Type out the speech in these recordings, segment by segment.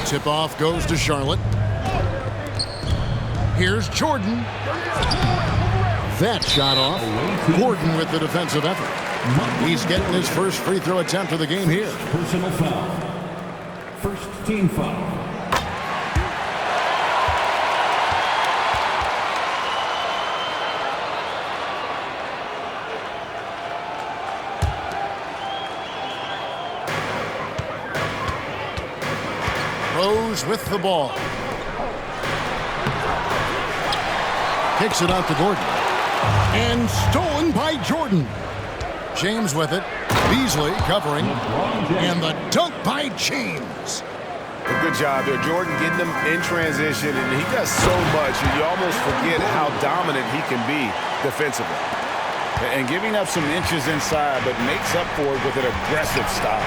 Tip-off goes to Charlotte. Here's Jordan. That shot off. Gordon with the defensive effort. He's getting his first free throw attempt of the game here. Personal foul. First team foul. Rose with the ball. Kicks it out to Gordon. And stolen by Jordan. James with it. Beasley covering. And the dunk by James. Good job there. Jordan getting them in transition, and he does so much, and you almost forget how dominant he can be defensively. And giving up some inches inside, but makes up for it with an aggressive style.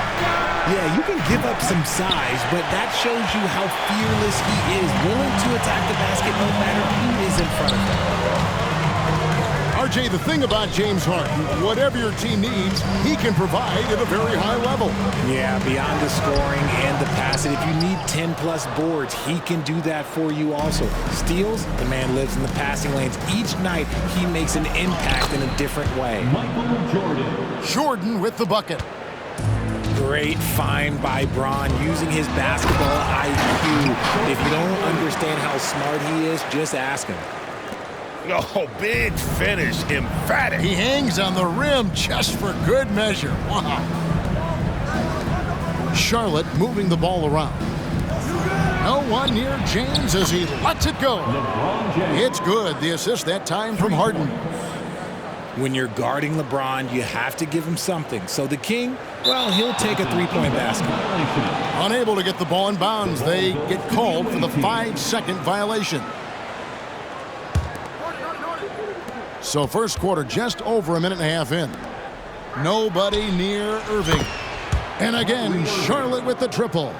Yeah, you can give up some size, but that shows you how fearless he is, willing to attack the basket no matter who is in front of him. RJ, the thing about James Harden, whatever your team needs, he can provide at a very high level. Yeah, beyond the scoring and the passing, if you need 10-plus boards, he can do that for you also. Steals, the man lives in the passing lanes. Each night, he makes an impact in a different way. Michael Jordan. Jordan with the bucket. Great find by Bron using his basketball IQ. If you don't understand how smart he is, just ask him. Oh, big finish, emphatic. He hangs on the rim just for good measure. Wow. Charlotte moving the ball around. No one near James as he lets it go. It's good. The assist that time from Harden. When you're guarding LeBron, you have to give him something. So the King, well, he'll take a three-point basket. Unable to get the ball in bounds, they get called for the 5-second violation. So first quarter just over a minute and a half in. Nobody near Irving. And again, Charlotte with the triple.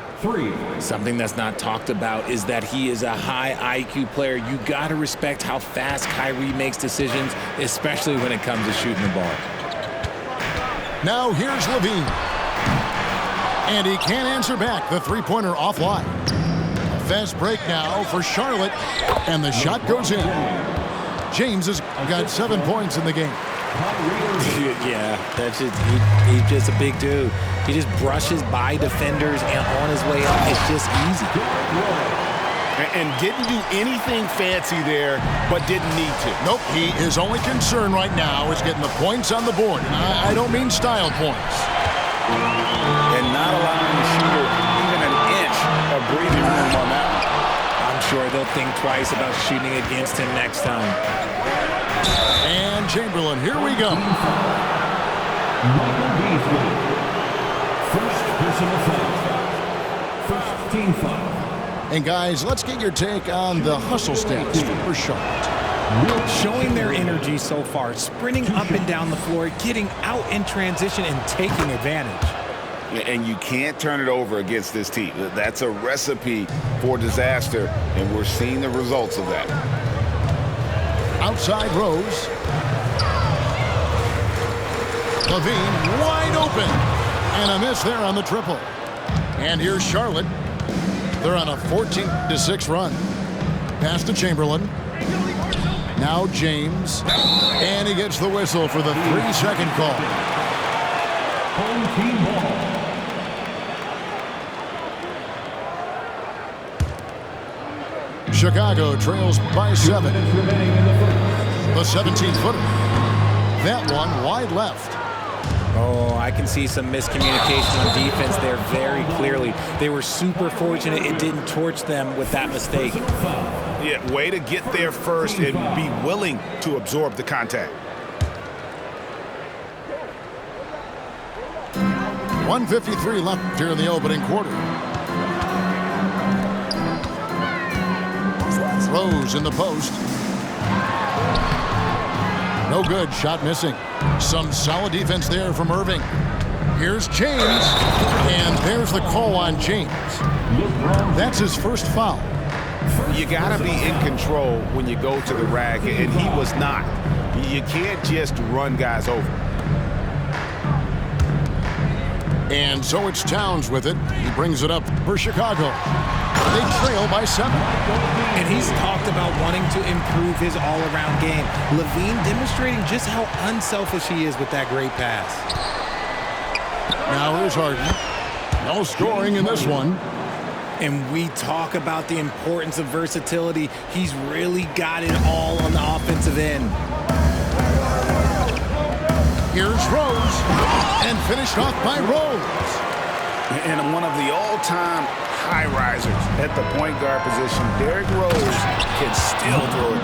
Something that's not talked about is that he is a high IQ player. You got to respect how fast Kyrie makes decisions, especially when it comes to shooting the ball. Now here's Levine. And he can't answer back. The three-pointer offline. Fast break now for Charlotte. And the shot goes in. James has got 7 points in the game. Yeah, that's just, he's just a big dude. He just brushes by defenders and on his way up. It's just easy. And didn't do anything fancy there, but didn't need to. Nope, his only concern right now is getting the points on the board. And I don't mean style points. And not allowing the shooter even an inch of breathing room on that one. I'm sure they'll think twice about shooting against him next time. And Chamberlain, here we go. Michael Beasley. First personal foul. First team foul. And guys, let's get your take on the hustle stats for Charlotte. Showing their energy so far, sprinting up and down the floor, getting out in transition and taking advantage. And you can't turn it over against this team. That's a recipe for disaster, and we're seeing the results of that. Outside Rose. Levine wide open. And a miss there on the triple. And here's Charlotte. They're on a 14-6 run. Pass to Chamberlain. Now James. And he gets the whistle for the 3-second call. Home team ball. Chicago trails by 7. The 17-footer. That one wide left. Oh, I can see some miscommunication on defense there very clearly. They were super fortunate it didn't torch them with that mistake. Yeah, way to get there first and be willing to absorb the contact. 1:53 left here in the opening quarter. Rose in the post. No good. Shot missing. Some solid defense there from Irving. Here's James. And there's the call on James. That's his first foul. You got to be in control when you go to the rack, and he was not. You can't just run guys over. And so it's Towns with it. He brings it up for Chicago. They trail by 7. And he's talked about wanting to improve his all-around game. LaVine demonstrating just how unselfish he is with that great pass. Now here's Harden. No scoring in this one. And we talk about the importance of versatility. He's really got it all on the offensive end. Here's Rose. And finished off by Rose. And one of the all-time high risers at the point guard position, Derrick Rose can still throw it.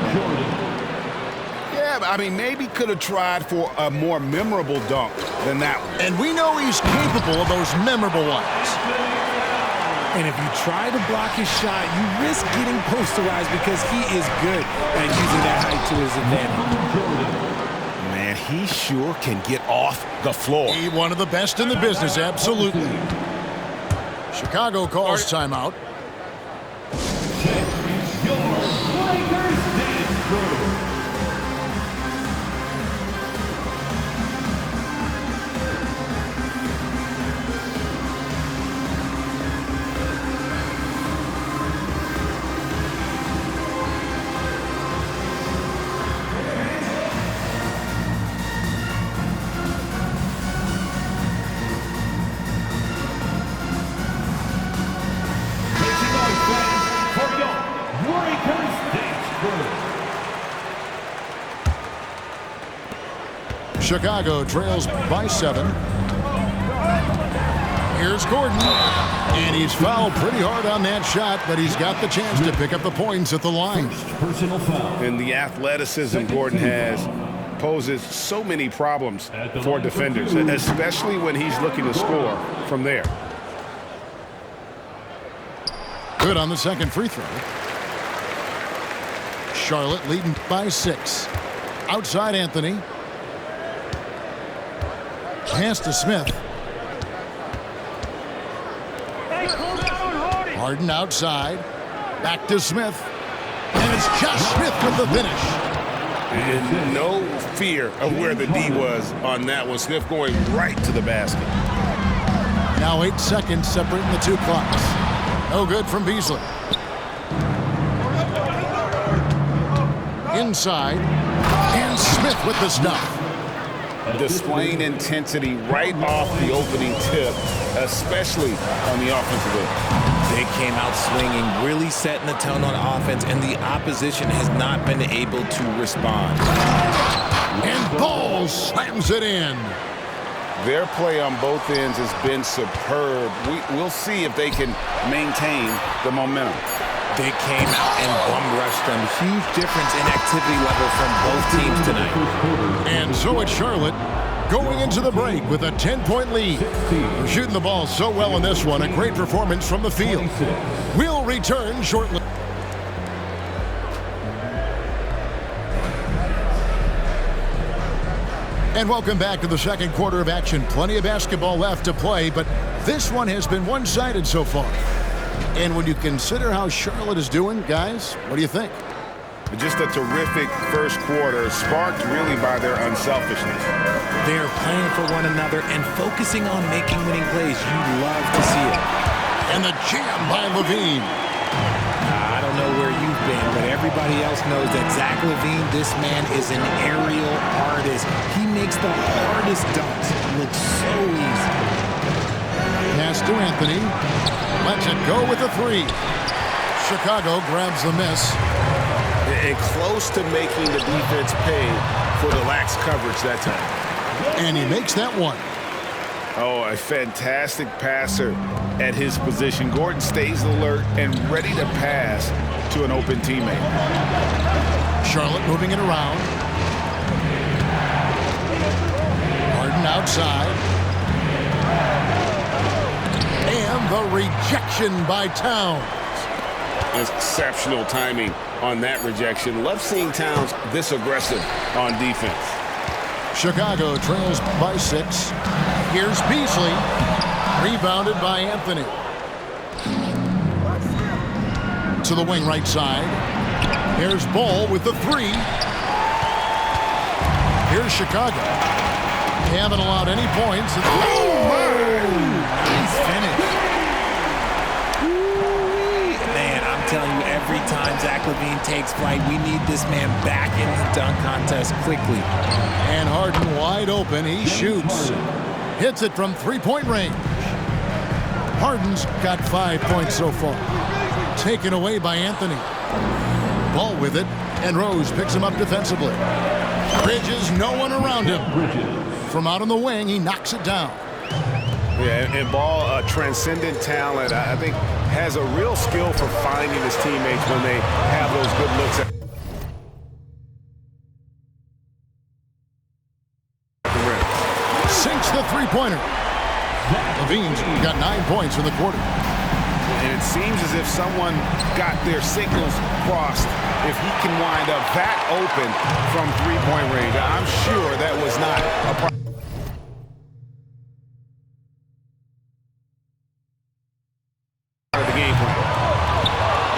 Yeah, I mean, maybe could have tried for a more memorable dunk than that one. And we know he's capable of those memorable ones. And if you try to block his shot, you risk getting posterized because he is good at using that height to his advantage. Man, he sure can get off the floor. He's one of the best in the business, absolutely. Chicago calls timeout. Chicago trails by 7. Here's Gordon. And he's fouled pretty hard on that shot, but he's got the chance to pick up the points at the line. Personal foul. And the athleticism Gordon has poses so many problems for defenders, especially when he's looking to score from there. Good on the second free throw. Charlotte leading by 6. Outside Anthony. Pass to Smith. Harden outside. Back to Smith. And it's Josh Smith with the finish. And no fear of where the D was on that one. Smith going right to the basket. Now 8 seconds separating the two clocks. No good from Beasley. Inside. And Smith with the stuff. Displaying intensity right off the opening tip, especially on the offensive end. They came out swinging, really setting the tone on offense, and the opposition has not been able to respond. And Ball slams it in. Their play on both ends has been superb. We'll see if they can maintain the momentum. They came out and bum-rushed them. Huge difference in activity level from both teams tonight. And so it's Charlotte going into the break with a 10-point lead. We're shooting the ball so well in this one. A great performance from the field. We'll return shortly. And welcome back to the second quarter of action. Plenty of basketball left to play, but this one has been one-sided so far. And when you consider how Charlotte is doing, guys, what do you think? Just a terrific first quarter, sparked really by their unselfishness. They are playing for one another and focusing on making winning plays. You love to see it. And the jam by LaVine. I don't know where you've been, but everybody else knows that Zach LaVine, this man is an aerial artist. He makes the hardest dunks look so easy. Pass to Anthony. Lets it go with a 3. Chicago grabs the miss. And close to making the defense pay for the lax coverage that time. And he makes that one. Oh, a fantastic passer at his position. Gordon stays alert and ready to pass to an open teammate. Charlotte moving it around. Harden outside. And the rejection by Towns. Exceptional timing on that rejection. Love seeing Towns this aggressive on defense. Chicago trails by 6. Here's Beasley. Rebounded by Anthony. To the wing right side. Here's Ball with the 3. Here's Chicago. They haven't allowed any points. Nice finish. Man, I'm telling you, every time Zach LaVine takes flight, we need this man back in the dunk contest quickly. And Harden wide open. He shoots. Hits it from three-point range. Harden's got 5 points so far. Taken away by Anthony. Ball with it, and Rose picks him up defensively. Bridges, no one around him. From out on the wing, he knocks it down. Yeah, and Ball, a transcendent talent, I think has a real skill for finding his teammates when they have those good looks at the rim. Sinks the three-pointer. LaVine's got 9 points in the quarter. And it seems as if someone got their signals crossed. If he can wind up that open from three-point range, I'm sure that was not a problem.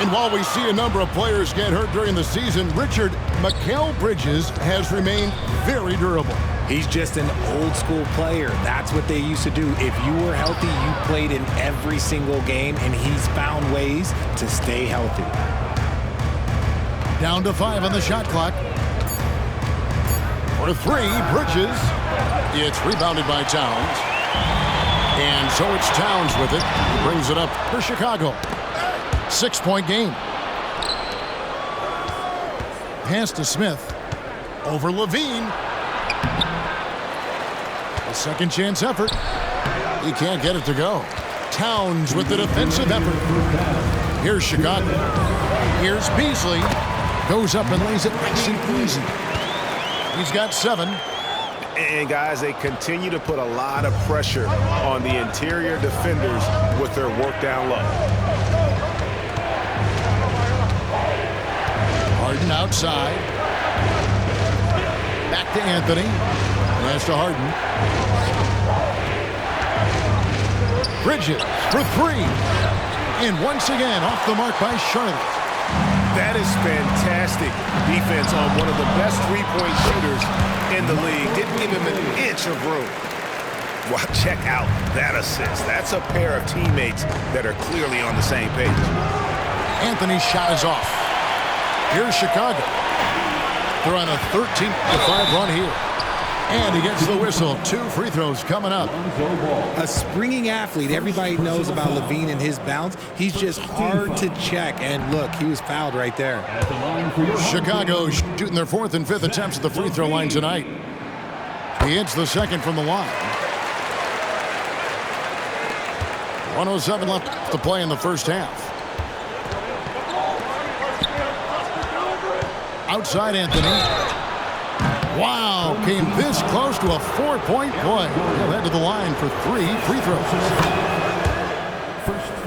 And while we see a number of players get hurt during the season, Richard, Mikal Bridges has remained very durable. He's just an old school player. That's what they used to do. If you were healthy, you played in every single game, and he's found ways to stay healthy. Down to 5 on the shot clock. For 3, Bridges. It's rebounded by Towns. And so it's Towns with it. He brings it up for Chicago. 6-point game. Pass to Smith. Over LaVine. A second chance effort. He can't get it to go. Towns with the defensive effort. Here's Chicago. Here's Beasley. Goes up and lays it nice and easy. He's got 7. And guys, they continue to put a lot of pressure on the interior defenders with their work down low. Harden outside. Back to Anthony. Pass to Harden. Bridges for 3. And once again, off the mark by Charlotte. That is fantastic defense on one of the best three-point shooters in the league. Didn't give him an inch of room. Well, check out that assist. That's a pair of teammates that are clearly on the same page. Anthony's shot is off. Here's Chicago. They're on a 13-5 run here. And he gets the whistle. 2 free throws coming up. A springing athlete. Everybody knows about LaVine and his bounce. He's just hard to check. And look, he was fouled right there. Chicago shooting their 4th and 5th attempts at the free throw line tonight. He hits the second from the line. 1:07 left to play in the first half. Outside Anthony. Wow, came this close to a 4-point play. He'll head to the line for 3 free throws.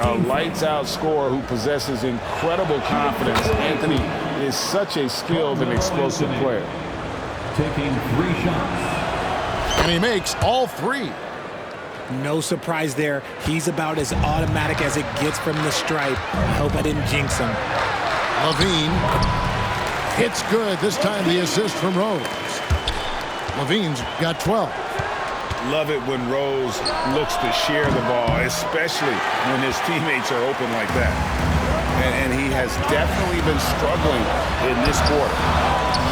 A lights-out scorer who possesses incredible confidence. Anthony is such a skilled and explosive player. Taking 3 shots. And he makes all 3. No surprise there. He's about as automatic as it gets from the stripe. I hope I didn't jinx him. LaVine hits good. This time the assist from Rose. LaVine's got 12. Love it when Rose looks to share the ball, especially when his teammates are open like that. And he has definitely been struggling in this quarter.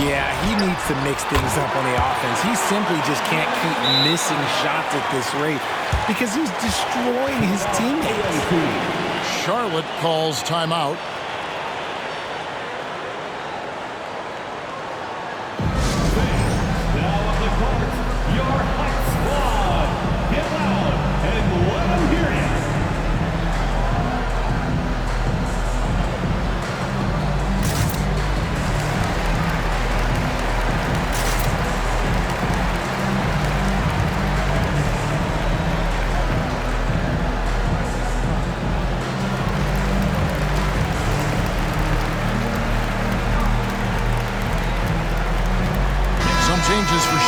Yeah, he needs to mix things up on the offense. He simply just can't keep missing shots at this rate because he's destroying his teammates. Charlotte calls timeout. Now on the court, your hot squad. Get loud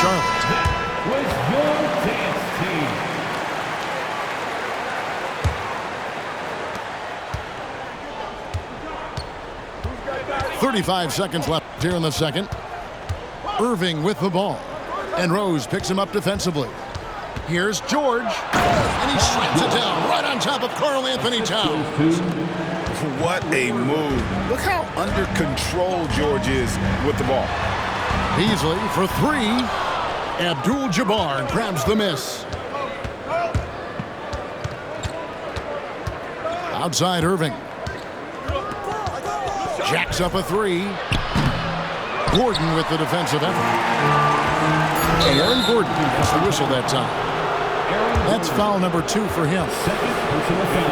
Charlotte. Was your dance team. 35 seconds left here in the second. Irving with the ball. And Rose picks him up defensively. Here's George. And he slams it down right on top of Karl Anthony Towns. What a move. Look how under control George is with the ball. Beasley for three. Abdul-Jabbar grabs the miss. Outside Irving. Jacks up a three. Gordon with the defensive effort. Aaron Gordon gets the whistle that time. That's foul number 2 for him.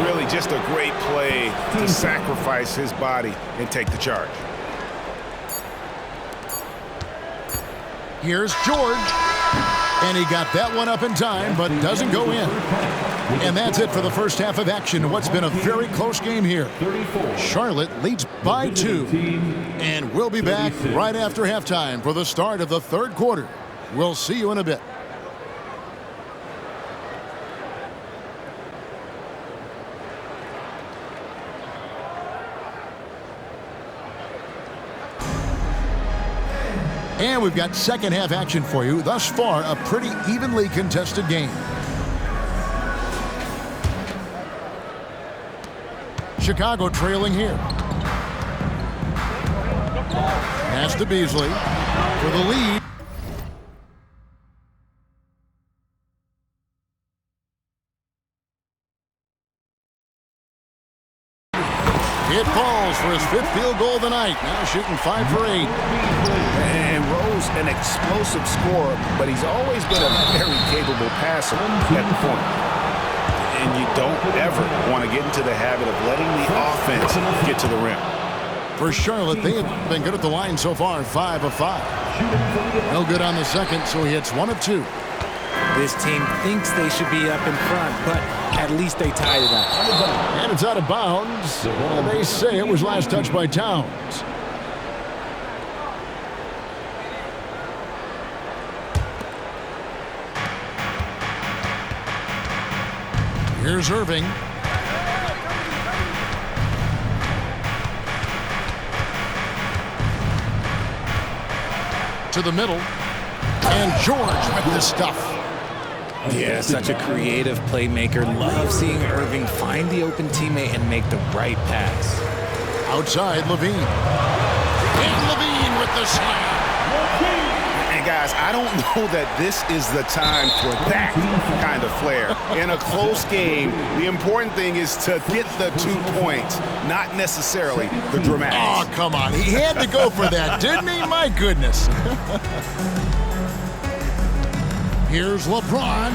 Really just a great play to sacrifice his body and take the charge. Here's George. And he got that one up in time, but doesn't go in. And that's it for the first half of action. What's been a very close game here. Charlotte leads by 2. And we'll be back right after halftime for the start of the third quarter. We'll see you in a bit. And we've got second half action for you. Thus far, a pretty evenly contested game. Chicago trailing here. Pass to Beasley for the lead. It falls for his 5th field goal of the night. Now shooting 5 for 8. And Rose, an explosive scorer, but he's always been a very capable passer at the point. And you don't ever want to get into the habit of letting the offense get to the rim. For Charlotte, they have been good at the line so far, 5 of 5. No good on the second, so he hits 1 of 2. This team thinks they should be up in front, but at least they tied it up. And it's out of bounds. They say it was last touched by Towns. Here's Irving. To the middle. And George with this stuff. Yeah, such a creative playmaker. Love seeing Irving find the open teammate and make the right pass. Outside, Levine. And Levine with the slam. And guys, I don't know that this is the time for that kind of flair. In a close game, the important thing is to get the 2 points, not necessarily the dramatics. Oh, come on. He had to go for that, didn't he? My goodness. Here's LeBron.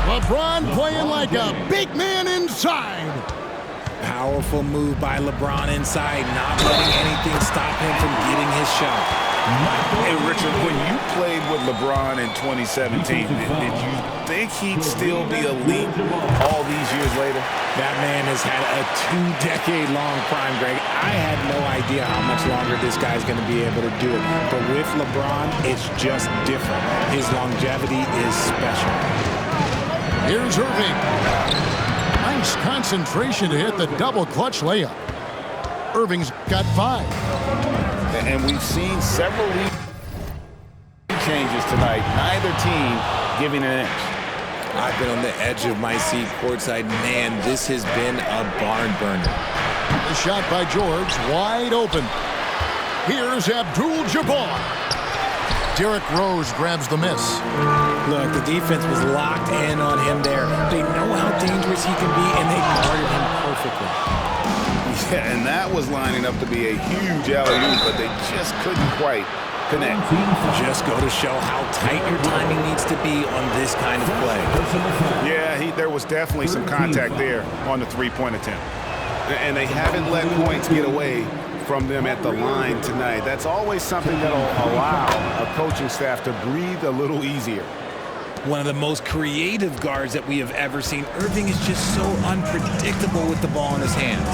LeBron playing like a big man inside. Powerful move by LeBron inside, not letting anything stop him from getting his shot. Hey, Richard, when you played with LeBron in 2017, did you think he'd still be elite all these years later? That man has had a 2-decade-long prime, Greg. I had no idea how much longer this guy's going to be able to do it. But with LeBron, it's just different. His longevity is special. Here's Irving. Nice concentration to hit the double clutch layup. Irving's got 5. And we've seen several lead changes tonight. Neither team giving an inch. I've been on the edge of my seat courtside. Man, this has been a barn burner. The shot by George, wide open. Here's Abdul-Jabbar. Derrick Rose grabs the miss. Look, the defense was locked in on him there. They know how dangerous he can be, and they guarded him perfectly. Yeah, and that was lining up to be a huge alley-oop, but they just couldn't quite connect. Just go to show how tight your timing needs to be on this kind of play. Yeah, there was definitely some contact there on the three-point attempt. And they haven't let points get away from them at the line tonight. That's always something that'll allow a coaching staff to breathe a little easier. One of the most creative guards that we have ever seen. Irving is just so unpredictable with the ball in his hands.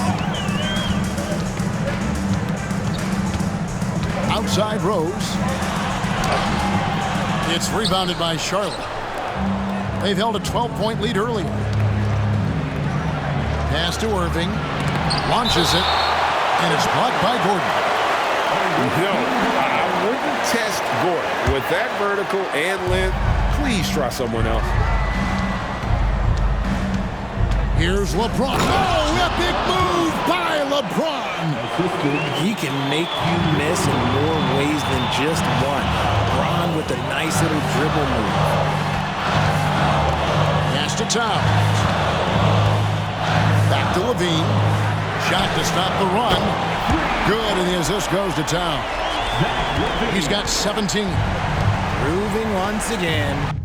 Outside Rose. It's rebounded by Charlotte. They've held a 12-point lead earlier. Pass to Irving. Launches it. And it's blocked by Gordon. No, I wouldn't test Gordon. With that vertical and length, please try someone else. Here's LeBron. Oh, epic move by LeBron. He can make you miss in more ways than just one. LeBron with a nice little dribble move. Pass to Towns. Back to Levine. Shot to stop the run. Good, and the assist goes to Towns. He's got 17. Proving once again.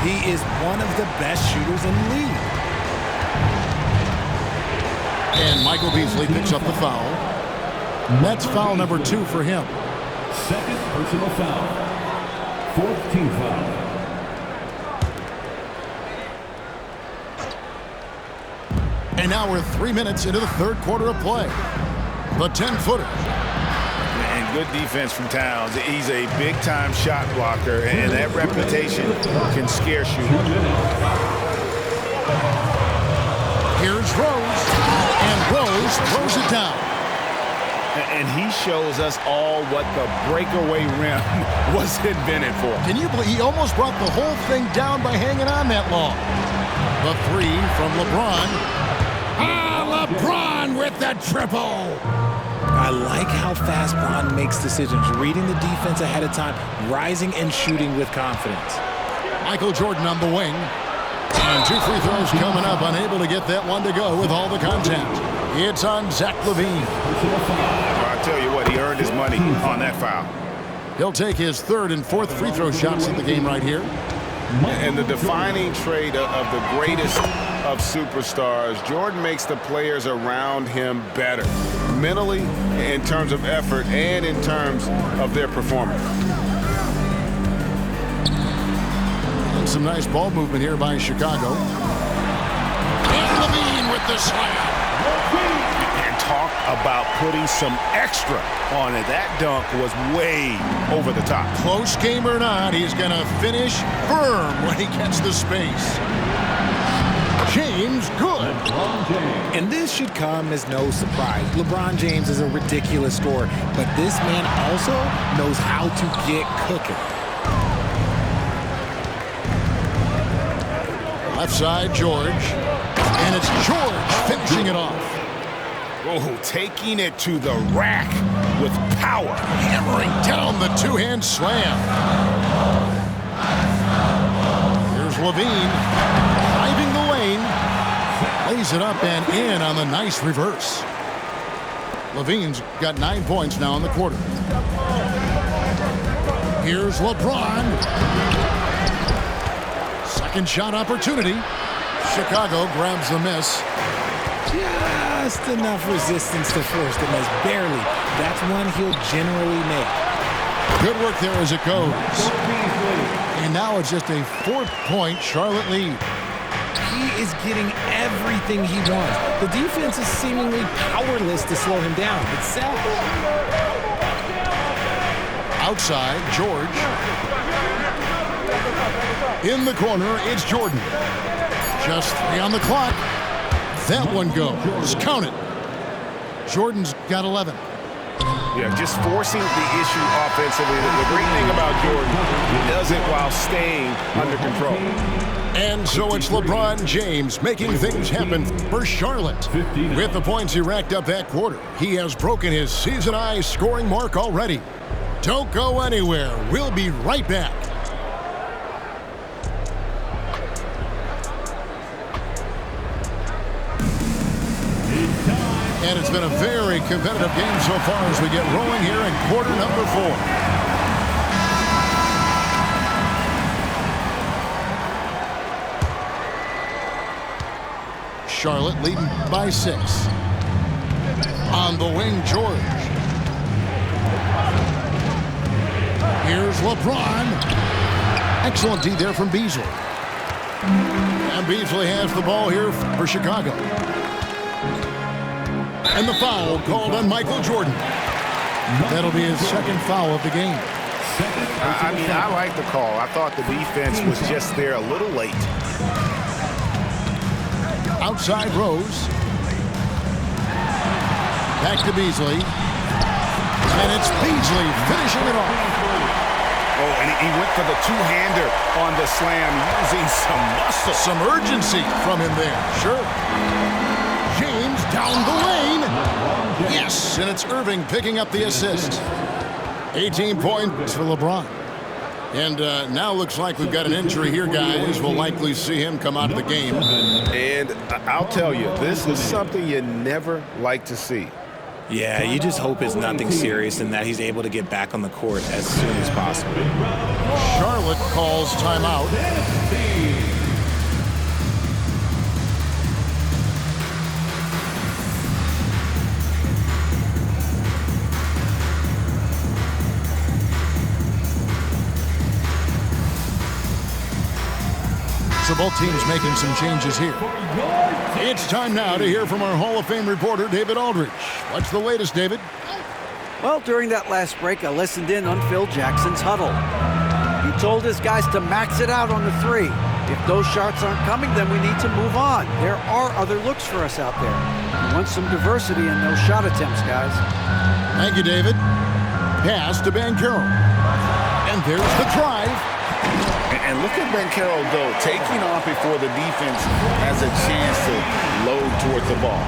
He is one of the best shooters in the league. And Michael Beasley picks up the foul. That's foul number 2 for him. Second personal foul. Fourth team foul. And now we're 3 minutes into the third quarter of play. The 10-footer. And good defense from Towns. He's a big-time shot blocker, and that reputation can scare shooters. Here's Rose. And Rose throws it down. And he shows us all what the breakaway rim was invented for. Can you believe he almost brought the whole thing down by hanging on that long? The 3 from LeBron. LeBron with the triple. I like how fast Bron makes decisions, reading the defense ahead of time, rising and shooting with confidence. Michael Jordan on the wing. And 2 free throws coming up, unable to get that one to go with all the contact. It's on Zach LaVine. I tell you what, he earned his money on that foul. He'll take his 3rd and 4th free throw shots in the game right here. And the defining trait of the greatest of superstars, Jordan makes the players around him better, mentally, in terms of effort, and in terms of their performance. And some nice ball movement here by Chicago. And LaVine with the slam. And talk about putting some extra on it. That dunk was way over the top. Close game or not, he's going to finish firm when he gets the space. James good. And this should come as no surprise. LeBron James is a ridiculous scorer, but this man also knows how to get cooking. Left side, George. And it's George finishing it off. Oh, taking it to the rack with power. Hammering down the two-hand slam. Here's LaVine. Driving the lane. Lays it up and in on the nice reverse. LaVine's got 9 points now in the quarter. Here's LeBron. Second shot opportunity. Chicago grabs the miss. Just enough resistance to force the miss. Barely. That's one he'll generally make. Good work there as it goes. And now it's just a 4-point Charlotte lead. He is getting everything he wants. The defense is seemingly powerless to slow him down. It's sad. Outside, George. In the corner, it's Jordan. Just 3 on the clock. That one goes. Count it. Jordan's got 11. Yeah, just forcing the issue offensively. The great thing about Jordan, he does it while staying under control. And so it's LeBron James making things happen for Charlotte. With the points he racked up that quarter, he has broken his season-high scoring mark already. Don't go anywhere. We'll be right back. And it's been a very competitive game so far as we get rolling here in quarter number 4. Charlotte leading by 6. On the wing, George. Here's LeBron. Excellent D there from Beasley. And Beasley has the ball here for Chicago. And the foul called on Michael Jordan. That'll be his second foul of the game. I like the call. I thought the defense was just there a little late. Outside Rose. Back to Beasley. And it's Beasley finishing it off. Oh, and he went for the two-hander on the slam, using some muscle. Some urgency from him there. Sure. James down the lane. Yes, and it's Irving picking up the assist. 18 points for LeBron. And now looks like we've got an injury here, guys. We'll likely see him come out of the game. And I'll tell you, this is something you never like to see. Yeah, you just hope it's nothing serious and that he's able to get back on the court as soon as possible. Charlotte calls timeout. So both teams making some changes here. It's time now to hear from our Hall of Fame reporter, David Aldridge. What's the latest, David? Well, during that last break, I listened in on Phil Jackson's huddle. He told his guys to max it out on the three. If those shots aren't coming, then we need to move on. There are other looks for us out there. We want some diversity in those shot attempts, guys. Thank you, David. Pass to Banchero. And there's the drive. And look at Banchero, though, taking off before the defense has a chance to load towards the ball.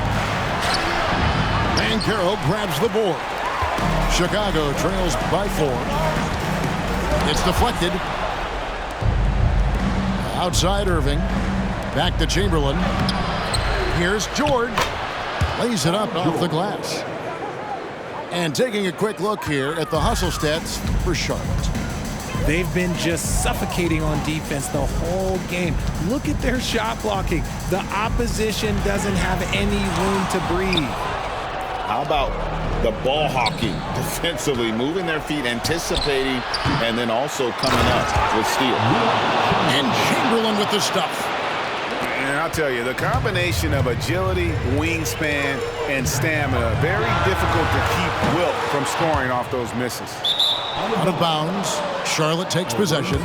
Banchero grabs the board. Chicago trails by 4. It's deflected. Outside Irving. Back to Chamberlain. Here's George. Lays it up off the glass. And taking a quick look here at the hustle stats for Charlotte. They've been just suffocating on defense the whole game. Look at their shot blocking. The opposition doesn't have any room to breathe. How about the ball hawking defensively, moving their feet, anticipating, and then also coming up with steal. And Chamberlain with the stuff. And I'll tell you, the combination of agility, wingspan, and stamina, very difficult to keep Wilt from scoring off those misses. Out of bounds. Charlotte takes possession.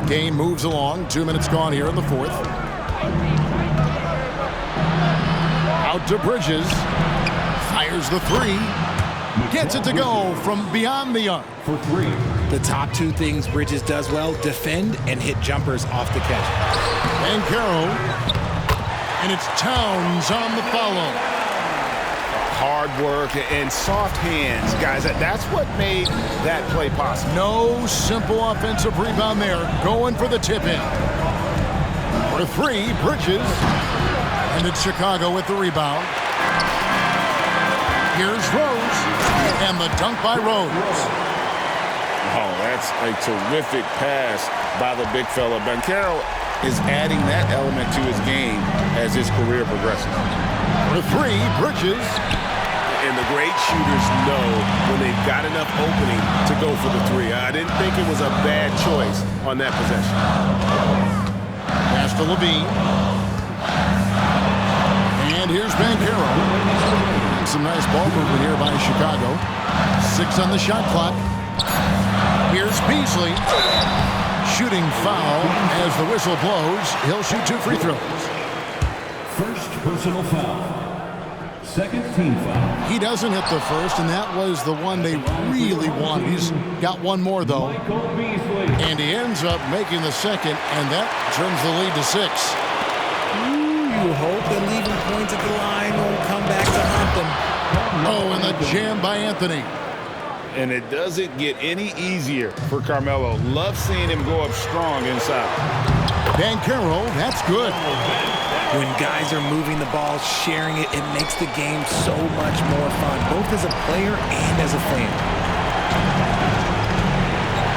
Game moves along. 2 minutes gone here in the fourth. Out to Bridges. Fires the three. Gets it to go from beyond the arc. For 3. The top two things Bridges does well, defend and hit jumpers off the catch. Banchero. And it's Towns on the follow. Hard work and soft hands, guys. That's what made that play possible. No simple offensive rebound there. Going for the tip-in. For 3, Bridges. And it's Chicago with the rebound. Here's Rose. And the dunk by Rose. Oh, that's a terrific pass by the big fella. Banchero is adding that element to his game as his career progresses. For 3, Bridges. And the great shooters know when they've got enough opening to go for the three. I didn't think it was a bad choice on that possession. Pass to Levine. And here's Banchero. Some nice ball movement here by Chicago. 6 on the shot clock. Here's Beasley. Shooting foul as the whistle blows. He'll shoot 2 free throws. First personal foul. Second team foul. He doesn't hit the first, and that was the one they really wanted. He's got one more, though. Michael Beasley. And he ends up making the second, and that turns the lead to 6. You hope that leaving points at the line won't come back to haunt them. Oh, and the jam by Anthony. And it doesn't get any easier for Carmelo. Love seeing him go up strong inside. Banchero, that's good. When guys are moving the ball, sharing it, it makes the game so much more fun, both as a player and as a fan.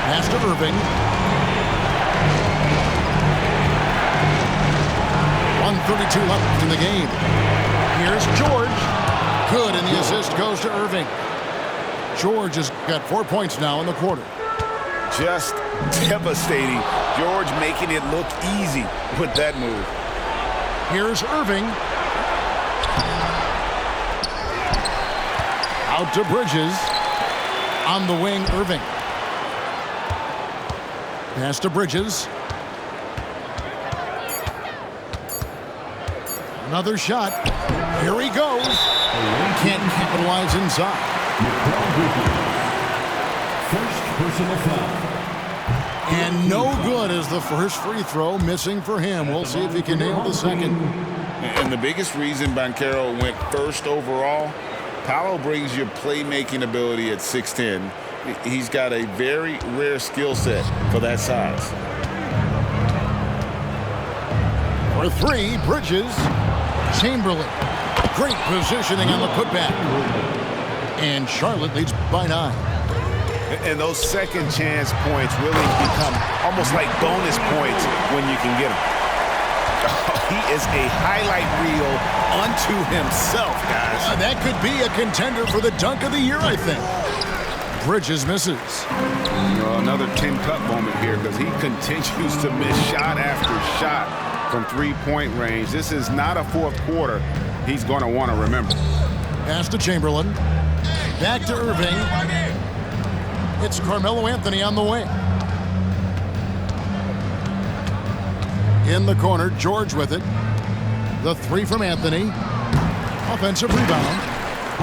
Pass to Irving. 1:32 left in the game. Here's George. Good, and the assist goes to Irving. George has got 4 points now in the quarter. Just devastating. George making it look easy with that move. Here's Irving. Out to Bridges. On the wing, Irving. Pass to Bridges. Another shot. Here he goes. Can't capitalize inside. First personal foul. And no good as the first free throw missing for him. We'll see if he can nail the second. And the biggest reason Banchero went first overall, Paolo brings your playmaking ability at 6'10". He's got a very rare skill set for that size. For three, Bridges. Chamberlain. Great positioning on the putback. And Charlotte leads by 9. And those second chance points really become almost like bonus points when you can get them. He is a highlight reel unto himself, guys. That could be a contender for the dunk of the year, I think. Bridges misses. Another Tin Cup moment here because he continues to miss shot after shot from three-point range. This is not a fourth quarter he's going to want to remember. Pass to Chamberlain. Back to Irving. It's Carmelo Anthony on the wing. In the corner, George with it. The three from Anthony. Offensive rebound.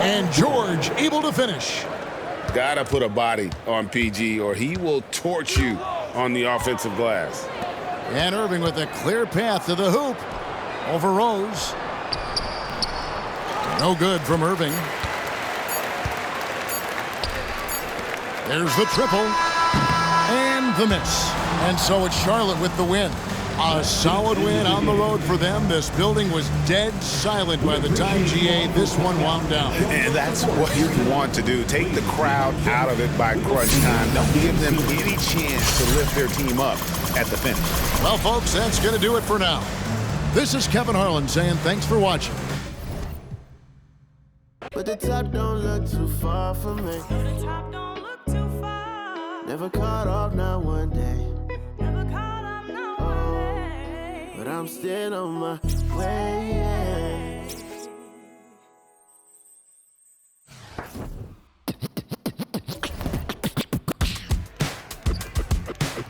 And George able to finish. Gotta put a body on PG or he will torch you on the offensive glass. And Irving with a clear path to the hoop. Over Rose. No good from Irving. There's the triple. And the miss. And so it's Charlotte with the win. A solid win on the road for them. This building was dead silent by the time GA this one wound down. And that's what you want to do. Take the crowd out of it by crunch time. Don't give them any chance to lift their team up at the finish. Well, folks, that's going to do it for now. This is Kevin Harlan saying thanks for watching. But the top don't look too far from me. The top don't look too far. Never caught off, not one day. Never caught up, no way. But I'm still on my way, yeah.